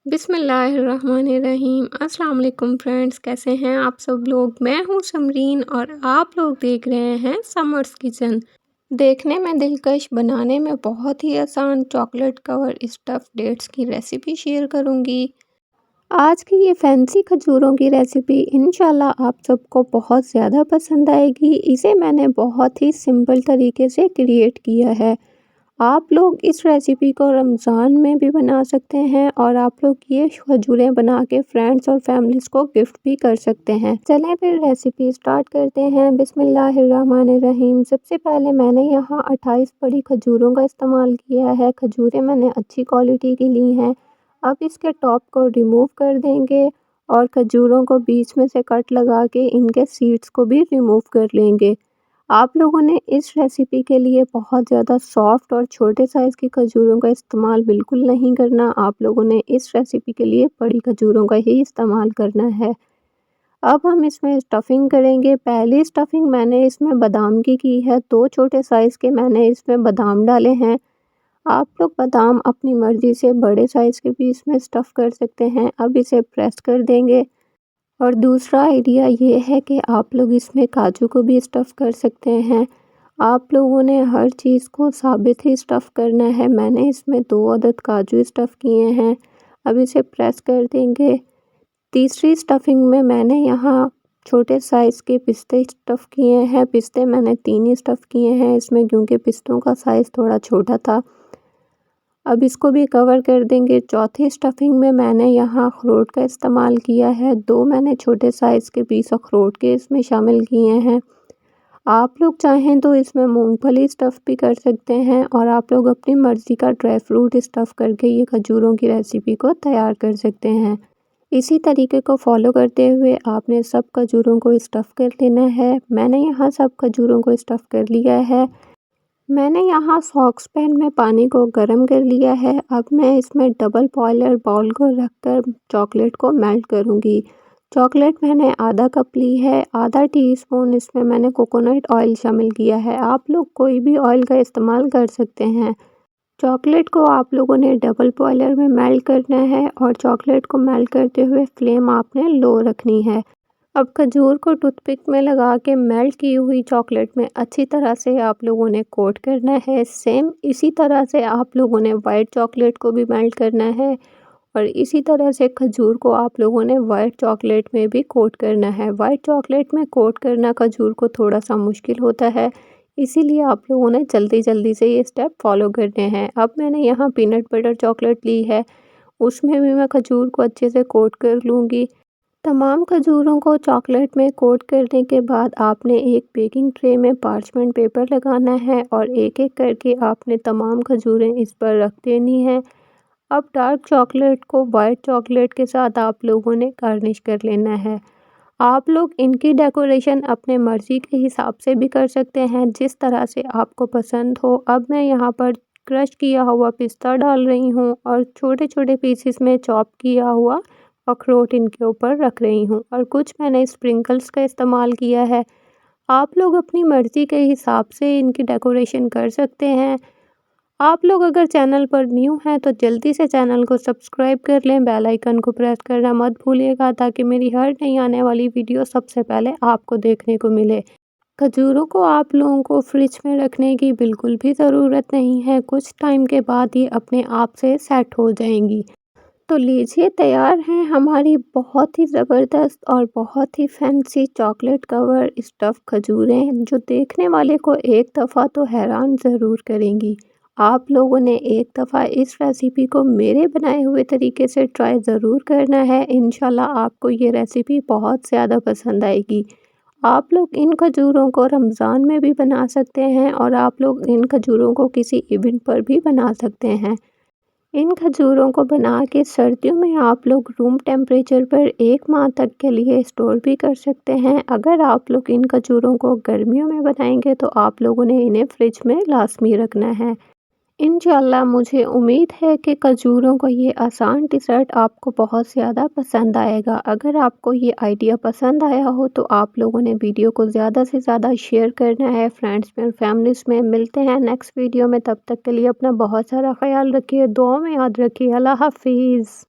बिस्मिल्लाहिर्रहमानिर्रहीम। अस्सलाम वालेकुम फ्रेंड्स, कैसे हैं आप सब लोग। मैं हूं समरीन और आप लोग देख रहे हैं समर्स किचन। देखने में दिलकश, बनाने में बहुत ही आसान चॉकलेट कवर स्टफ़ डेट्स की रेसिपी शेयर करूंगी। आज की ये फैंसी खजूरों की रेसिपी इंशाल्लाह आप सबको बहुत ज़्यादा पसंद आएगी। इसे मैंने बहुत ही सिंपल तरीके से क्रिएट किया है। आप लोग इस रेसिपी को रमज़ान में भी बना सकते हैं और आप लोग ये खजूरें बना के फ्रेंड्स और फैमिलीज़ को गिफ्ट भी कर सकते हैं। चलें फिर रेसिपी स्टार्ट करते हैं। बिस्मिल्लाहिर्रहमानिर्रहीम। सबसे पहले मैंने यहाँ 28 बड़ी खजूरों का इस्तेमाल किया है। खजूरें मैंने अच्छी क्वालिटी की ली हैं। अब इसके टॉप को रिमूव कर देंगे और खजूरों को बीच में से कट लगा के इनके सीड्स को भी रिमूव कर लेंगे। आप लोगों ने इस रेसिपी के लिए बहुत ज़्यादा सॉफ्ट और छोटे साइज़ की खजूरों का इस्तेमाल बिल्कुल नहीं करना। आप लोगों ने इस रेसिपी के लिए बड़ी खजूरों का ही इस्तेमाल करना है। अब हम इसमें स्टफ़िंग करेंगे। पहली स्टफ़िंग मैंने इसमें बादाम की है। 2 छोटे साइज़ के मैंने इसमें बादाम डाले हैं। आप लोग बादाम अपनी मर्ज़ी से बड़े साइज़ के भी इसमें स्टफ़ कर सकते हैं। अब इसे प्रेस कर देंगे। और दूसरा आइडिया ये है कि आप लोग इसमें काजू को भी स्टफ़ कर सकते हैं। आप लोगों ने हर चीज़ को साबित ही स्टफ़ करना है। मैंने इसमें 2 अदद काजू स्टफ़ किए हैं। अब इसे प्रेस कर देंगे। तीसरी स्टफ़िंग में मैंने यहाँ छोटे साइज़ के पिस्ते स्टफ़ किए हैं। पिस्ते मैंने 3 ही स्टफ़ किए हैं इसमें, क्योंकि पिस्तों का साइज़ थोड़ा छोटा था। अब इसको भी कवर कर देंगे। चौथी स्टफ़िंग में मैंने यहाँ अखरोट का इस्तेमाल किया है। 2 मैंने छोटे साइज़ के पीस अखरोट के इसमें शामिल किए हैं। आप लोग चाहें तो इसमें मूंगफली स्टफ़ भी कर सकते हैं और आप लोग अपनी मर्ज़ी का ड्राई फ्रूट स्टफ़ करके ये खजूरों की रेसिपी को तैयार कर सकते हैं। इसी तरीके को फॉलो करते हुए आपने सब खजूरों को स्टफ़ कर लेना है। मैंने यहाँ सब खजूरों को स्टफ़ कर लिया है। मैंने यहाँ सॉस पैन में पानी को गर्म कर लिया है। अब मैं इसमें डबल बॉयलर बाउल को रखकर चॉकलेट को मेल्ट करूँगी। चॉकलेट मैंने आधा कप ली है। आधा टीस्पून इसमें मैंने कोकोनट ऑयल शामिल किया है। आप लोग कोई भी ऑयल का इस्तेमाल कर सकते हैं। चॉकलेट को आप लोगों ने डबल बॉयलर में मेल्ट करना है और चॉकलेट को मेल्ट करते हुए फ्लेम आपने लो रखनी है। अब खजूर को टूथपिक में लगा के मेल्ट की हुई चॉकलेट में अच्छी तरह से आप लोगों ने कोट करना है। सेम इसी तरह से आप लोगों ने वाइट चॉकलेट को भी मेल्ट करना है और इसी तरह से खजूर को आप लोगों ने वाइट चॉकलेट में भी कोट करना है। वाइट चॉकलेट में कोट करना खजूर को थोड़ा सा मुश्किल होता है, इसीलिए आप लोगों ने जल्दी जल्दी से ये स्टेप फॉलो करने हैं। अब मैंने यहाँ पीनट बटर चॉकलेट ली है, उसमें भी मैं खजूर को अच्छे से कोट कर लूँगी। तमाम खजूरों को चॉकलेट में कोट करने के बाद आपने एक बेकिंग ट्रे में पार्चमेंट पेपर लगाना है और एक-एक करके आपने तमाम खजूरें इस पर रख देनी हैं। अब डार्क चॉकलेट को वाइट चॉकलेट के साथ आप लोगों ने गार्निश कर लेना है। आप लोग इनकी डेकोरेशन अपने मर्ज़ी के हिसाब से भी कर सकते हैं, जिस तरह से आपको पसंद हो। अब मैं यहाँ पर क्रश किया हुआ पिस्ता डाल रही हूँ और छोटे-छोटे पीसेस में चॉप किया हुआ अखरोट इनके ऊपर रख रही हूँ और कुछ मैंने स्प्रिंकल्स का इस्तेमाल किया है। आप लोग अपनी मर्ज़ी के हिसाब से इनकी डेकोरेशन कर सकते हैं। आप लोग अगर चैनल पर न्यू हैं तो जल्दी से चैनल को सब्सक्राइब कर लें, बेल आइकन को प्रेस करना मत भूलिएगा, ताकि मेरी हर नई आने वाली वीडियो सबसे पहले आपको देखने को मिले। खजूरों को आप लोगों को फ्रिज में रखने की बिल्कुल भी ज़रूरत नहीं है, कुछ टाइम के बाद ये अपने आप से सेट हो जाएंगी। तो लीजिए, तैयार हैं हमारी बहुत ही ज़बरदस्त और बहुत ही फैंसी चॉकलेट कवर स्टफ़ खजूरें, जो देखने वाले को एक दफ़ा तो हैरान ज़रूर करेंगी। आप लोगों ने एक दफ़ा इस रेसिपी को मेरे बनाए हुए तरीके से ट्राई ज़रूर करना है। इंशाल्लाह आपको ये रेसिपी बहुत ज़्यादा पसंद आएगी। आप लोग इन खजूरों को रमज़ान में भी बना सकते हैं और आप लोग इन खजूरों को किसी इवेंट पर भी बना सकते हैं। इन खजूरों को बना के सर्दियों में आप लोग रूम टेम्परेचर पर 1 माह तक के लिए स्टोर भी कर सकते हैं। अगर आप लोग इन खजूरों को गर्मियों में बनाएंगे तो आप लोगों ने इन्हें फ्रिज में लाजमी रखना है। इंशाल्लाह मुझे उम्मीद है कि खजूरों का ये आसान डिज़र्ट आपको बहुत ज़्यादा पसंद आएगा। अगर आपको ये आइडिया पसंद आया हो तो आप लोगों ने वीडियो को ज़्यादा से ज़्यादा शेयर करना है फ्रेंड्स में, फैमिलीज़ में। मिलते हैं नेक्स्ट वीडियो में, तब तक के लिए अपना बहुत सारा ख्याल रखिए, दुआ में याद रखिए। अल्लाह हाफिज़।